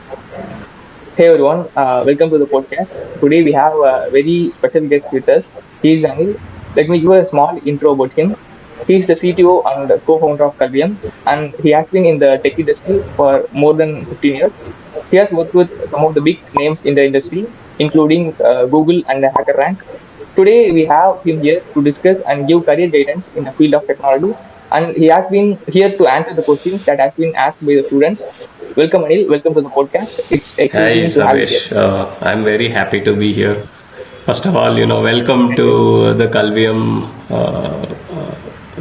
Hey everyone, welcome to the podcast. Today we have a very special guest with us. He is Anil. Let me give a small intro about him. He is the CTO and co-founder of Kalvium, and he has been in the tech industry for more than 15 years. He has worked with some of the big names in the industry, including Google and HackerRank. Today we have him here to discuss and give career guidance in the field of technology, and he has been here to answer the questions that have been asked by the students. Welcome, Anil. Welcome to the podcast. It's Hi, exciting to have you here. Savesh. I'm very happy to be here. First of all, welcome Thank you. to the Kalvium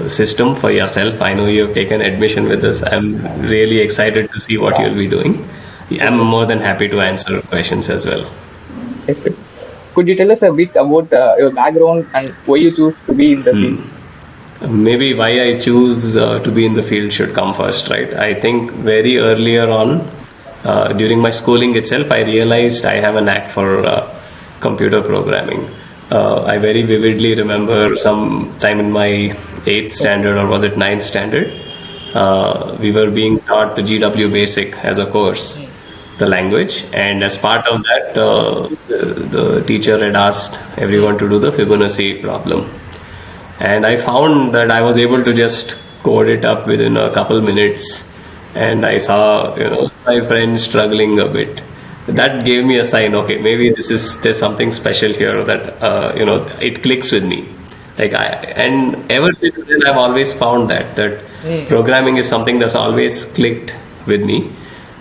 system for yourself. I know you've taken admission with us. I'm really excited to see what you'll be doing. I'm more than happy to answer questions as well. Yes, sir. Could you tell us a bit about your background and why you choose to be in the field? Maybe why I choose to be in the field should come first, right? I think very earlier on, during my schooling itself, I realized I have a knack for computer programming. I very vividly remember some time in my eighth standard, or was it ninth standard, we were being taught the GW Basic as a course, the language, and as part of that, the teacher had asked everyone to do the Fibonacci problem, and I found that I was able to just code it up within a couple minutes, and I saw my friends struggling a bit. That gave me a sign. Okay, maybe there's something special here that it clicks with me. And ever since then I've always found that programming is something that's always clicked with me,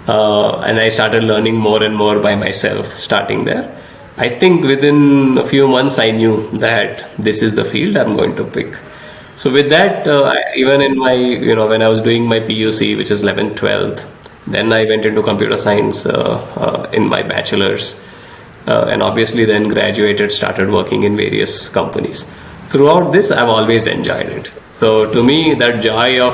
and I started learning more and more by myself starting there. I think within a few months I knew that this is the field I'm going to pick. So with that, even in my, when I was doing my PUC, which is 11th, 12th, then I went into computer science in my bachelor's, and obviously then graduated, started working in various companies. Throughout this, I've always enjoyed it. So to me, that joy of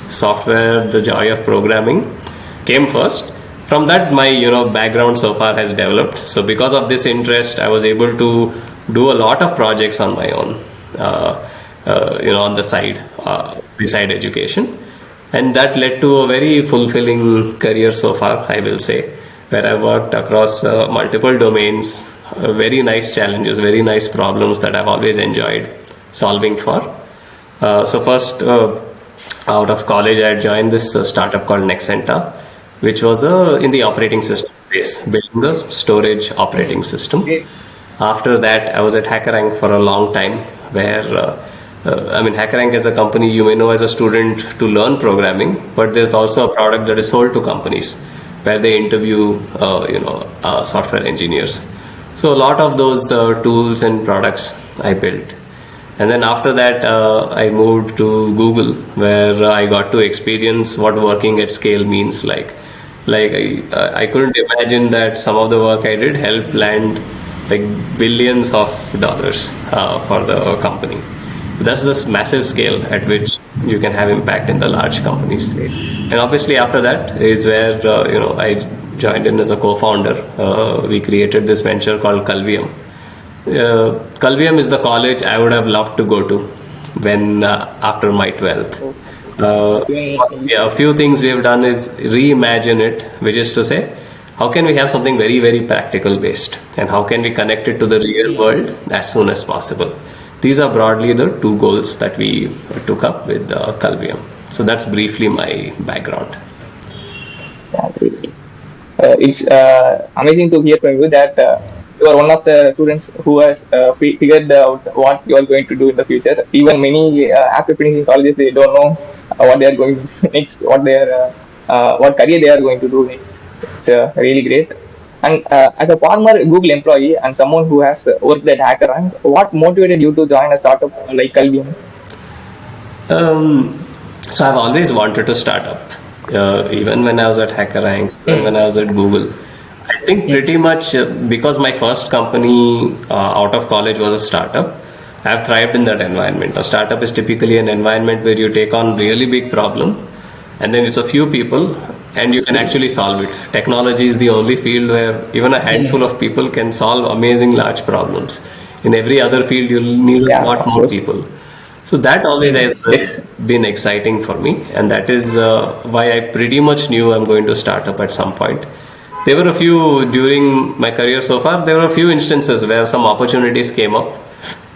software, the joy of programming came first. From that, my background so far has developed. So because of this interest, I was able to do a lot of projects on my own, on the side, beside education, and that led to a very fulfilling career so far, I will say, where I worked across multiple domains, very nice challenges, very nice problems that I've always enjoyed solving for. So first, out of college, I had joined this startup called Nexenta, which was in the operating system space, building the storage operating system. Okay. After that, I was at HackerRank for a long time, where HackerRank as a company, you may know as a student to learn programming, but there's also a product that is sold to companies where they interview, software engineers. So a lot of those tools and products I built. And then after that, I moved to Google, where I got to experience what working at scale means like. I couldn't imagine that some of the work I did helped land like billions of dollars for the company. That's this massive scale at which you can have impact in the large companies. And obviously after that is where I joined in as a co-founder. We created this venture called Kalvium. Kalvium is the college I would have loved to go to when after my 12th. Yeah, a few things we have done is reimagine it, which is to say, how can we have something very, very practical based, and how can we connect it to the real world as soon as possible? These are broadly the two goals that we took up with Kalvium. So that's briefly my background. Yeah, great. It's amazing to hear from you that you are one of the students who has figured out what you are going to do in the future. Even many after finishing colleges, they don't know what they are going to do next, what career they are going to do next. It's really great. And as a former Google employee and someone who has worked at HackerRank, what motivated you to join a startup like Kalvium? So I've always wanted to start up, even when I was at HackerRank, even when I was at Google. I think pretty much because my first company out of college was a startup, I've thrived in that environment. A startup is typically an environment where you take on really big problem, and then it's a few people, and you can actually solve it. Technology is the only field where even a handful of people can solve amazing large problems. In every other field, you'll need a Yeah, lot of more course. people. So that always has Yes. been exciting for me, and that is why I pretty much knew I'm going to start up at some point. There were a few during my career so far. There were a few instances where some opportunities came up,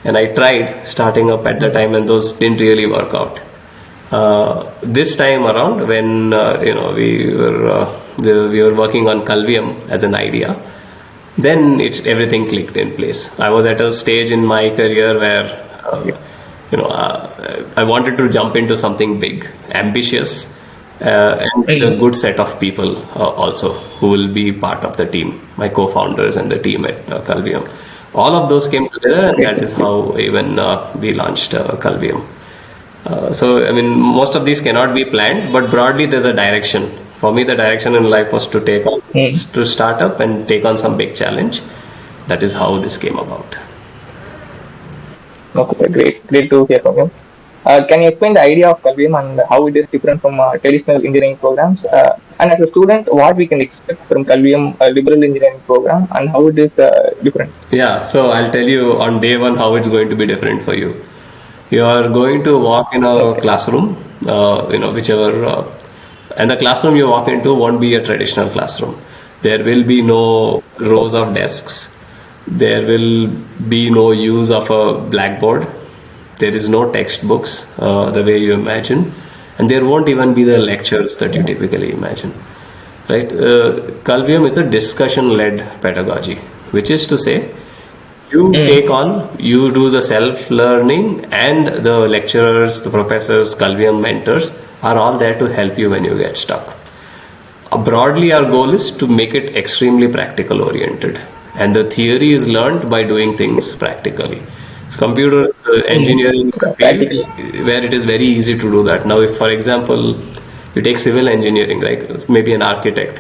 and I tried starting up at the time, and those didn't really work out. This time around, when we were working on Kalvium as an idea, then everything clicked in place. I was at a stage in my career where I wanted to jump into something big, ambitious, and with a good set of people also who will be part of the team, my co-founders and the team at Kalvium. All of those came together, and that is how even we launched Kalvium. So, I mean, most of these cannot be planned, but broadly there's a direction. For me, the direction in life was to to start up and take on some big challenge. That is how this came about. Okay, great to hear from you. Can you explain the idea of Kalvium and how it is different from traditional engineering programs? And as a student, what we can expect from Kalvium, a liberal engineering program, and how it is different? Yeah, so I'll tell you on day one how it's going to be different for you. You are going to walk in a Okay. classroom, and the classroom you walk into won't be a traditional classroom. There will be no rows of desks. There will be no use of a blackboard. There is no textbooks the way you imagine, and there won't even be the lectures that you typically imagine. Right? Kalvium is a discussion-led pedagogy, which is to say, you do the self-learning, and the lecturers, the professors, Kalvium mentors are all there to help you when you get stuck. Broadly, our goal is to make it extremely practical oriented, and the theory is learned by doing things practically. It's computer engineering field Practically. where it is very easy to do that. Now, if for example you take civil engineering, right, maybe an architect,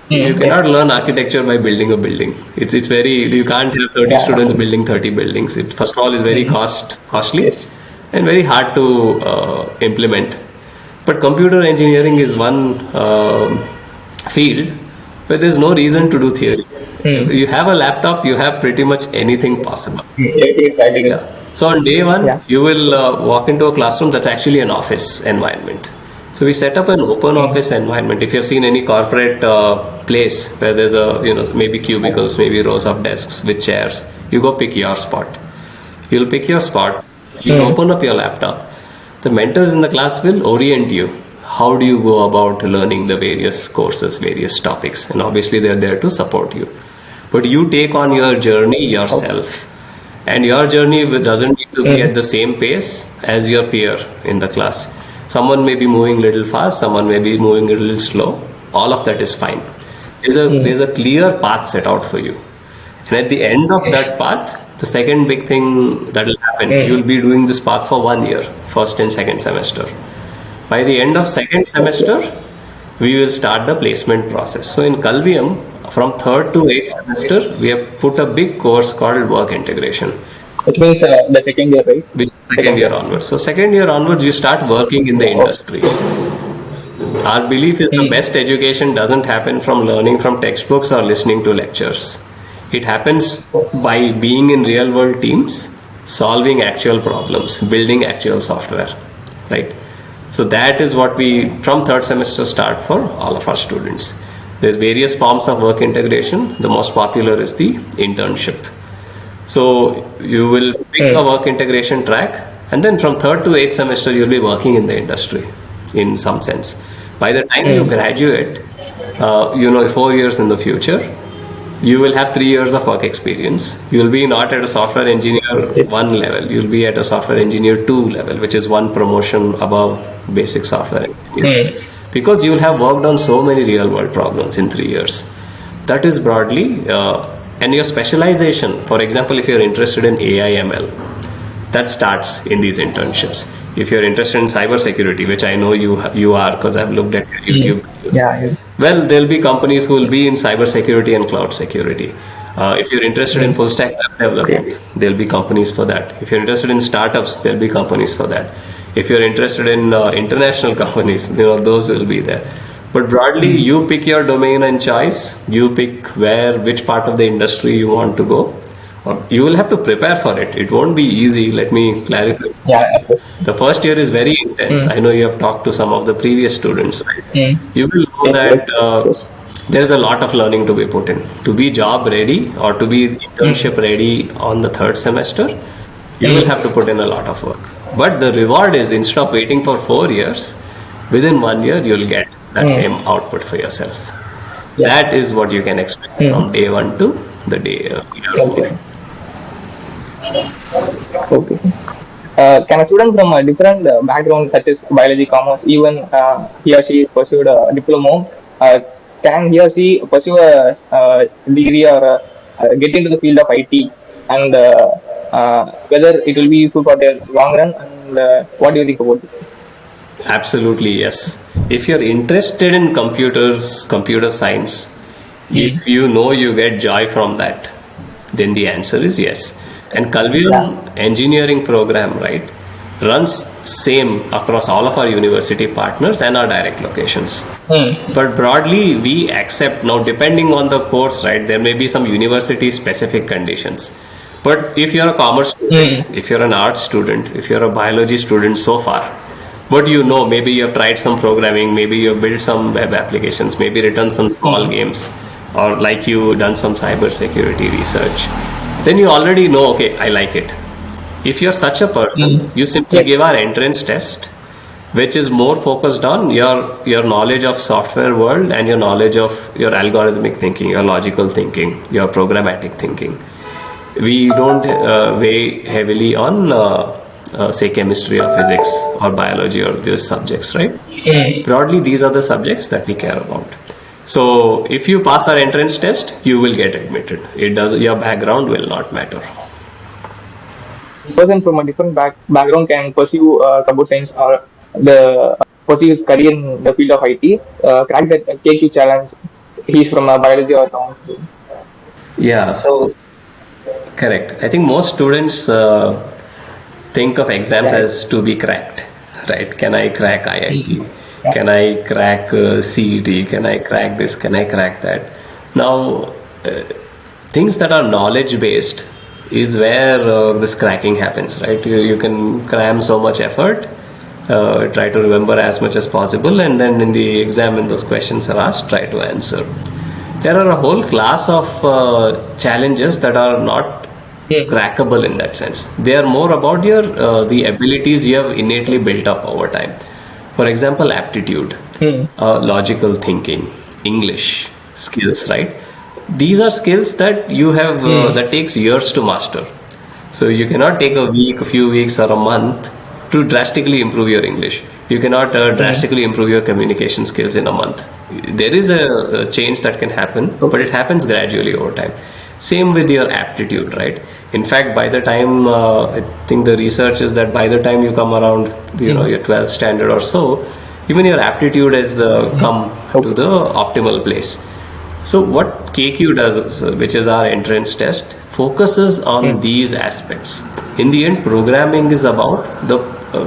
you Yeah. cannot learn architecture by building a building. It's very, you can't have 30 Yeah. students building 30 buildings. It first of all is very costly Yes. and very hard to implement. But computer engineering is one field where there's no reason to do theory. You have a laptop, you have pretty much anything possible. Everything is practical. Yeah. So on day one, Yeah. you will walk into a classroom that's actually an office environment. So we set up an open office environment. If you have seen any corporate place where there's maybe cubicles, maybe rows of desks with chairs, you go pick your spot. You'll pick your spot. You'll open up your laptop. The mentors in the class will orient you. How do you go about learning the various courses, various topics? And obviously, they're there to support you. But you take on your journey yourself. And your journey doesn't need to be at the same pace as your peer in the class. Someone may be moving a little fast, someone may be moving a little slow. All of that is fine. There's a clear path set out for you. And at the end of that path, the second big thing that will happen, you'll be doing this path for 1 year, first and second semester. By the end of second semester, we will start the placement process. So in Kalvium, from third to eighth semester, we have put a big course called work integration, Which means the second year, right? which is second Second year year. onwards. So second year onwards, you start working in the Oh. industry. Our belief is the best education doesn't happen from learning from textbooks or listening to lectures. It happens by being in real world teams, solving actual problems, building actual software, right? So that is what we from third semester start for all of our students. There's various forms of work integration. The most popular is the internship. So you will pick a work integration track, and then from third to eighth semester you'll be working in the industry in some sense. By the time you graduate, 4 years in the future, you will have 3 years of work experience. You will be not at a software engineer 1 level, you'll be at a software engineer 2 level, which is one promotion above basic software engineer. Because you will have worked on so many real world problems in 3 years. That is broadly, and your specialization, for example, if you're interested in AI ML, that starts in these internships. If you're interested in cybersecurity, which I know you are because I've looked at your YouTube videos, Yeah. well, there'll be companies who will be in cybersecurity and cloud security. If you're interested in full stack web development, there'll be companies for that. If you're interested in startups, there'll be companies for that. If you're interested in international companies, those will be there. But broadly, you pick your domain and choice. You pick which part of the industry you want to go. Or you will have to prepare for it. It won't be easy. Let me clarify. Yeah. The first year is very intense. I know you have talked to some of the previous students, right? You will know Yes, that yes, yes. there's a lot of learning to be put in. To be job ready or to be Mm. internship ready on the third semester, you will have Mm. to put in a lot of work. But the reward is, instead of waiting for 4 years, within 1 year, you'll get that Mm. same output for yourself. Yeah. That is what you can expect Mm. from day one to the day year four. Okay. Okay. Can a student from a different background, such as biology, commerce, even he or she is pursued a diploma, uh, can he or she pursue a degree or get into the field of IT, and whether it will be useful for their long run? And what do you think about it? Absolutely, yes. If you're interested in computers, computer science, Mm. if you know you get joy from that, then the answer is yes. And Yeah. Kalvium engineering program, right, runs same across all of our university partners and our direct locations. Mm. But broadly, we accept now, depending on the course, right, there may be some university specific conditions. But if you're a commerce student, Mm. if you're an arts student, if you're a biology student so far, but maybe you have tried some programming, maybe you have built some web applications, maybe written some small Mm. games, or like you done some cyber security research, then you already know, okay, I like it. If you're such a person, Mm. you simply Yes. give our entrance test, which is more focused on your knowledge of software world and your knowledge of your algorithmic thinking, your logical thinking, your programmatic thinking. We don't weigh heavily on say chemistry or physics or biology or these subjects, right? Mm. Broadly, these are the subjects that we care about. So if you pass our entrance test, you will get admitted. It does, your background will not matter. Person from a different background can pursue computer science or the pursue his career in the field of IT, crack that KQ challenge. He's from a biology or commerce. Yeah, so correct. I think most students think of exams Yeah. as to be cracked, right? Can I crack IIT? Mm. Yeah. Can I crack CET? Can I crack this? Can I crack that? Now, things that are knowledge based is where this cracking happens, right? You can cram so much effort, try to remember as much as possible, and then in the exam, when those questions are asked, try to answer. There are a whole class of challenges that are not Mm. crackable in that sense. They are more about your the abilities you have innately built up over time. For example, aptitude, Mm. logical thinking, English skills, right? These are skills that you have Mm. that takes years to master. So you cannot take a week, a few weeks, or a month to drastically improve your English. You cannot Mm. drastically improve your communication skills in a month. There is a change that can happen, but Okay. it happens gradually over time. Same with your aptitude, right? In fact, by the time I think the research is that by the time you come around, Mm. your 12th standard or so, even your aptitude has come to Okay. the optimal place. So what KQ does, which is our entrance test, focuses on Mm. these aspects. In the end, programming is about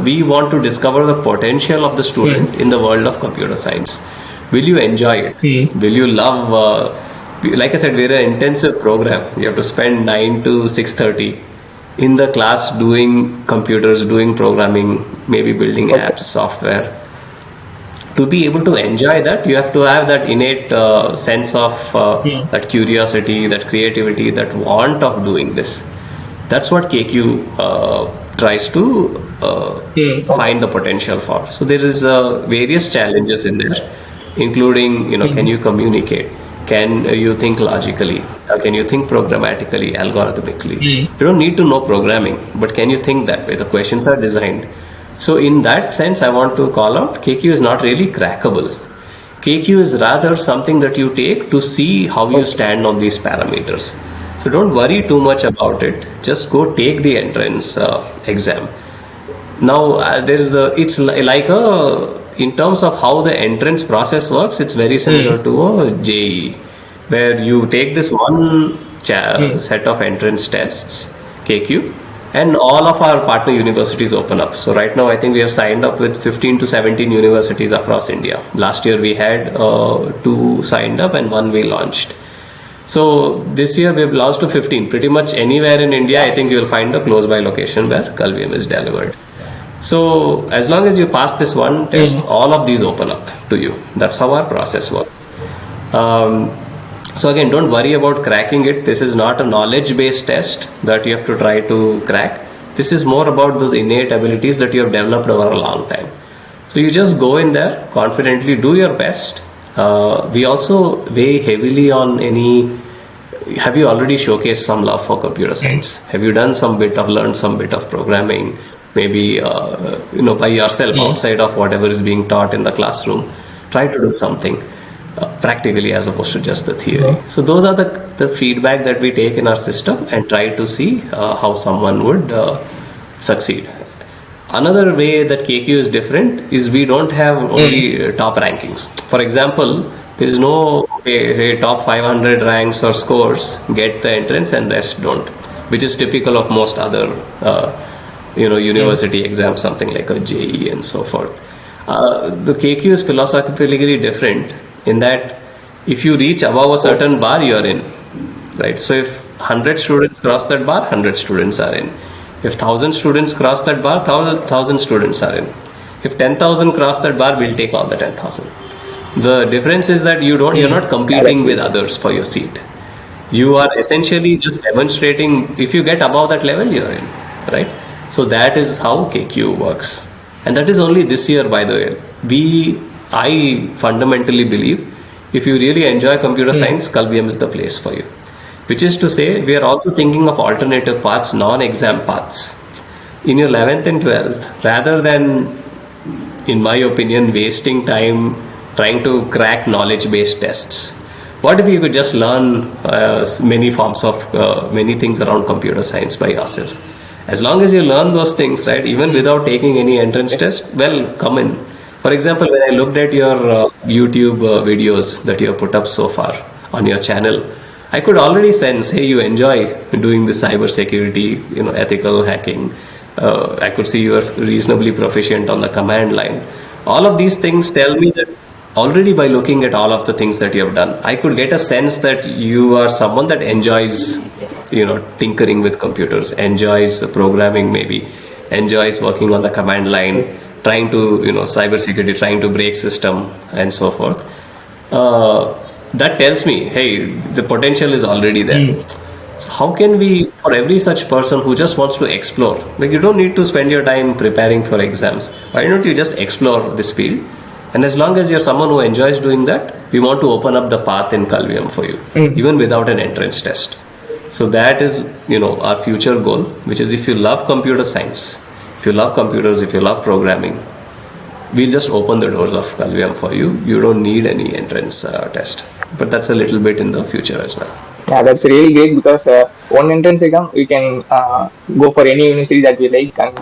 we want to discover the potential of the student Mm. in the world of computer science. Will you enjoy it? Mm. Will you love? Like I said, we're an intensive program. You have to spend 9 to 6:30 in the class doing computers, doing programming, maybe building Okay. apps, software. To be able to enjoy that, you have to have that innate sense of Mm. that curiosity, that creativity, that want of doing this. That's what KQ tries to Mm. Okay. find the potential for. So there is various challenges in there, including, can Mm. you communicate? Can you think logically? Can you think programmatically, algorithmically? Mm. You don't need to know programming, but can you think that way? The questions are designed. So in that sense, I want to call out KQ is not really crackable. KQ is rather something that you take to see how you Okay. stand on these parameters. So don't worry too much about it. Just go take the entrance exam. Now it's like a in terms of how the entrance process works, it's very similar Mm. to a JEE, where you take this one Mm. set of entrance tests, KQ, and all of our partner universities open up. So right now, I think we have signed up with 15 to 17 universities across India. Last year we had two signed up and one we launched. So this year we've launched to 15. Pretty much anywhere in India, I think you'll find a close by location where Kalvium is delivered. So as long as you pass this one test, Mm. all of these open up to you. That's how our process works. Um, so again, don't worry about cracking it. This is not a knowledge-based test that you have to try to crack. This is more about those innate abilities that you have developed over a long time. So you just go in there confidently, do your best. We also weigh heavily on any. Have you already showcased some love for computer science? Have you done learned some bit of programming, maybe by yourself outside of whatever is being taught in the classroom? Try to do something practically as opposed to just the theory. So those are the feedback that we take in our system and try to see how someone would succeed. Another way that KQ is different is we don't have only top rankings. For example, there is no top 500 ranks or scores get the entrance and rest don't, which is typical of most other university exams, something like a JEE and so forth. The KQ is philosophically different in that if you reach above a certain bar, you're in, right? So if 100 students cross that bar, 100 students are in. If 1,000 students cross that bar, 1,000 students are in. If 10,000 cross that bar, we'll take all the 10,000. The difference is that you're not competing with others for your seat. You are essentially just demonstrating. If you get above that level, you're in, right? So that is how KQ works, and that is only this year, by the way. I fundamentally believe if you really enjoy computer science, Kalvium is the place for you. Which is to say, we are also thinking of alternative paths, non-exam paths. In your 11th and 12th, rather than, in my opinion, wasting time trying to crack knowledge-based tests, what if you could just learn many things around computer science by yourself? As long as you learn those things, right, even without taking any entrance test, well, come in. For example, when I looked at your YouTube videos that you have put up so far on your channel, I could already sense, hey, you enjoy doing the cyber security, ethical hacking. I could see you are reasonably proficient on the command line. All of these things tell me that already by looking at all of the things that you have done, I could get a sense that you are someone that enjoys, tinkering with computers, enjoys programming maybe, enjoys working on the command line, trying to, cybersecurity, trying to break system and so forth. That tells me, hey, the potential is already there. So how can we, for every such person who just wants to explore, like you don't need to spend your time preparing for exams. Why don't you just explore this field? And as long as you're someone who enjoys doing that, we want to open up the path in Kalvium for you, even without an entrance test. So that is, our future goal, which is if you love computer science, if you love computers, if you love programming, we'll just open the doors of Kalvium for you. You don't need any entrance test. But that's a little bit in the future as well. Yeah, that's really great because one entrance exam we can go for any university that we like, and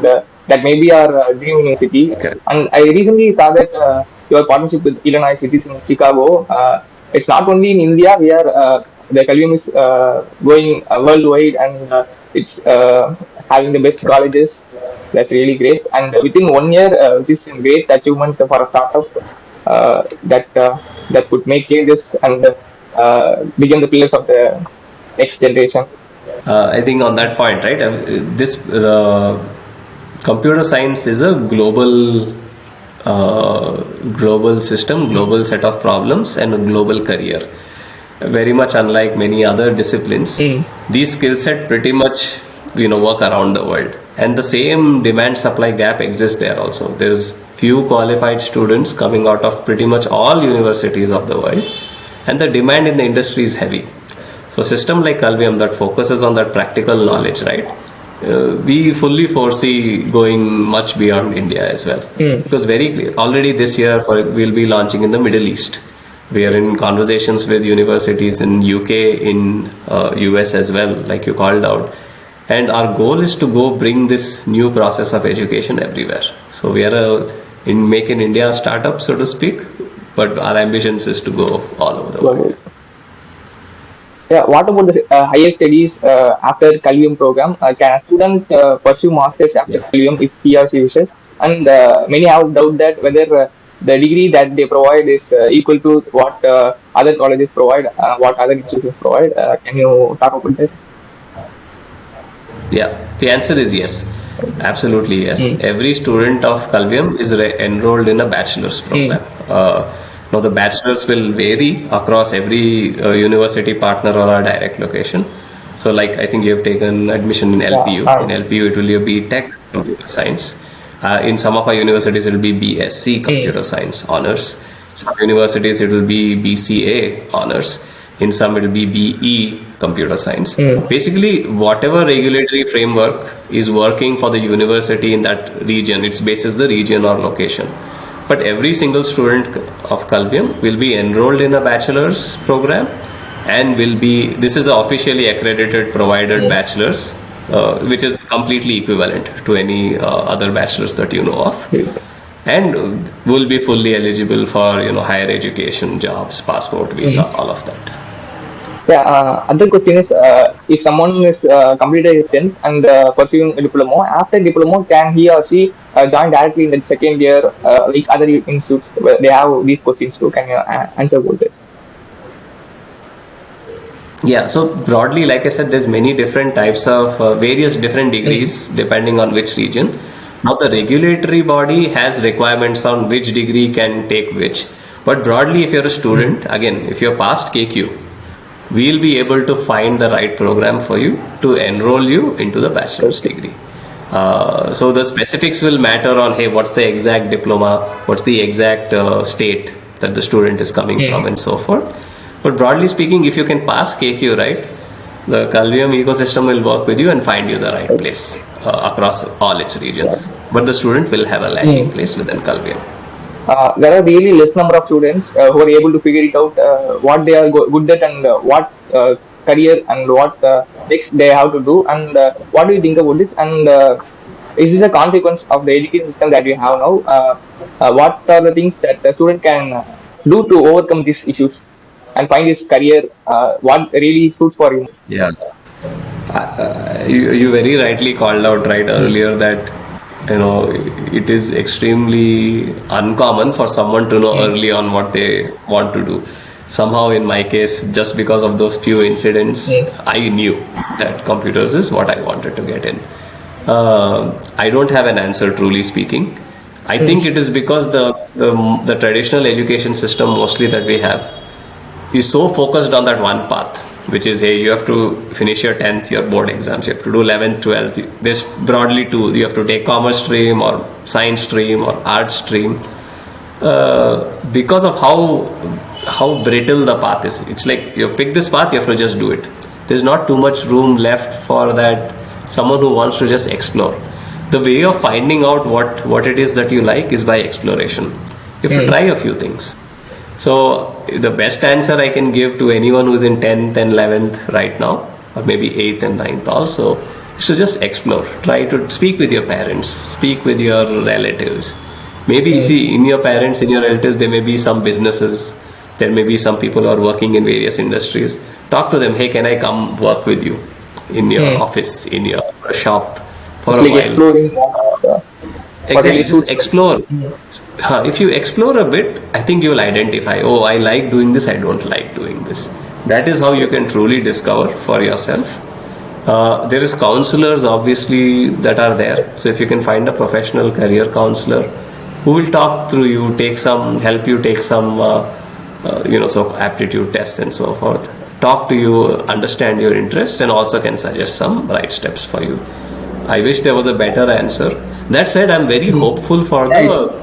that may be our dream university. Okay. And I recently saw that your partnership with Illinois cities in Chicago. It's not only in India where the Kalvium is going worldwide, and it's having the best colleges. That's really great. And within 1 year, which is a great achievement for a startup that could make changes and become the pillars of the next generation. I think on that point, right? This computer science is a global system, global set of problems, and a global career. Very much unlike many other disciplines, these skill set pretty much work around the world, and the same demand supply gap exists there also. There's few qualified students coming out of pretty much all universities of the world, and the demand in the industry is heavy. So system like Kalvium that focuses on that practical knowledge, right? We fully foresee going much beyond India as well. Because very clear, already this year we'll be launching in the Middle East. We are in conversations with universities in UK, in US as well, like you called out. And our goal is to go bring this new process of education everywhere. So we are Make in India startup, so to speak, but our ambitions is to go all over the world. Yeah, what about the higher studies after Kalvium program? Can a student pursue masters after Kalvium if he or she wishes? And many have doubt that whether the degree that they provide is equal to what other colleges provide, what other institutions provide. Can you talk about that? Yeah, the answer is yes. Absolutely yes. Every student of Kalvium is enrolled in a bachelor's program. Now the bachelor's will vary across every university partner or a direct location. So like I think you have taken admission in Yeah. LPU. In LPU it will be a B.Tech computer science. In some of our universities it will be BSc computer Mm. science honors. Some universities it will be BCA honors. In some it will be BE computer science. Mm. Basically, whatever regulatory framework is working for the university in that region, its basis the region or location. But every single student of Kalvium will be enrolled in a bachelor's program and will be, this is a officially accredited provided Mm. bachelor's, which is completely equivalent to any other bachelor's that you know of, and will be fully eligible for higher education, jobs, passport, visa, Mm. all of that. Yeah, other question is, if someone is completed his 10th and pursuing a diploma, after diploma, can he or she join directly in the second year, like other institutes where they have these questions too? Can you answer about it? Yeah, so broadly, like I said, there's many different types of various different Mm. degrees depending on which region. Now, the regulatory body has requirements on which degree can take which. But broadly, if you're a Mm. student, again, if you're past KQ, we'll be able to find the right program for you to enroll you into the bachelor's Okay. degree. So the specifics will matter on, hey, what's the exact diploma, what's the exact state that the student is coming from, Mm. and so forth. But broadly speaking, if you can pass KQ, right, the Kalvium ecosystem will work with you and find you the right Okay. place across all its Yeah. regions. But the student will have a landing Mm. place within Kalvium. There are really less number of students who are able to figure it out what they are good at and what career and what next they have to do, and what do you think about this, and is it a consequence of the education system that we have now? What are the things that the student can do to overcome these issues and find his career, what really suits for him? Yeah. You very rightly called out right Mm. earlier that it is extremely uncommon for someone to know Mm. early on what they want to do. Somehow in my case, just because of those few incidents, Mm. I knew that computers is what I wanted to get in. I don't have an answer, truly speaking. I think Mm. it is because the traditional education system mostly that we have is so focused on that one path, which is, hey, you have to finish your 10th, your board exams, you have to do 11th, 12th. There's broadly two: you have to take commerce stream or science stream or art stream. Because of how brittle the path is, it's like you pick this path, you have to just do it. There's not too much room left for that someone who wants to just explore. The way of finding out what it is that you like is by exploration. You have to try Mm. a few things. So the best answer I can give to anyone who's in 10th and 11th right now, or maybe 8th and 9th also, is to just explore. Try to speak with your parents, speak with your relatives. Maybe you Mm. see in your parents, in your relatives, there may be some businesses, there may be some people who are working in various industries. Talk to them, hey, can I come work with you in your Mm. office, in your shop for It's a like while? exploring what Exactly, really just suits for you. explore. Mm. If you explore a bit, I think you'll identify, oh, I like doing this, I don't like doing this. That is how you can truly discover for yourself. There is counselors obviously that are there. So if you can find a professional career counselor who will talk through you, help you take some, so aptitude tests and so forth. Talk to you, understand your interest, and also can suggest some right steps for you. I wish there was a better answer. That said, I'm very Mm. hopeful for Yeah, it's,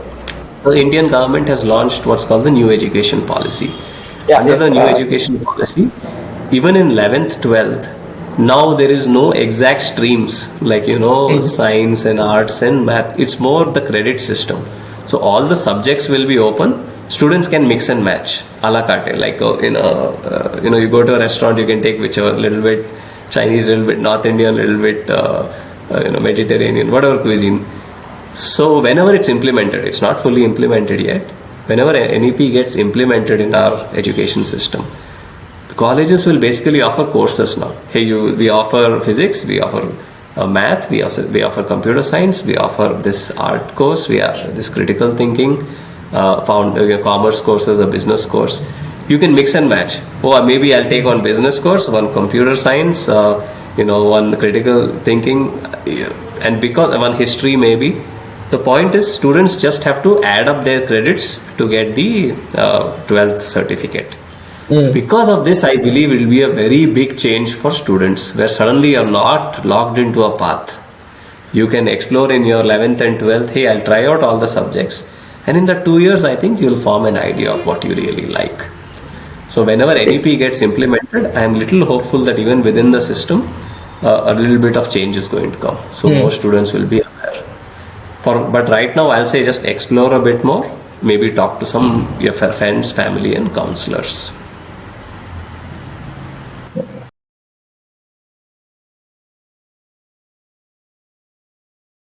the Indian government has launched what's called the new education policy. yeah, Under yes. the new education policy, even in 11th, 12th, now there is no exact streams like Mm. science and arts and math. It's more the credit system. So all the subjects will be open. Students can mix and match a la carte. Like you go to a restaurant, you can take whichever, little bit Chinese, little bit North Indian, little bit Mediterranean, whatever cuisine. So whenever it's implemented, it's not fully implemented yet. Whenever NEP gets implemented in our education system, the colleges will basically offer courses now. Hey, we offer physics, we offer math, we offer computer science, we offer this art course, we have this critical thinking, commerce courses, a business course. You can mix and match. Oh, maybe I'll take one business course, one computer science, one critical thinking, and because one history maybe. The point is, students just have to add up their credits to get the 12th certificate. Mm. Because of this, I believe it will be a very big change for students, where suddenly you're not locked into a path. You can explore in your 11th and 12th, hey, I'll try out all the subjects. And in the 2 years, I think you'll form an idea of what you really like. So whenever NEP gets implemented, I am little hopeful that even within the system, a little bit of change is going to come. So more Mm. students will be aware. But right now, I'll say just explore a bit more. Maybe talk to some your friends, family, and counselors.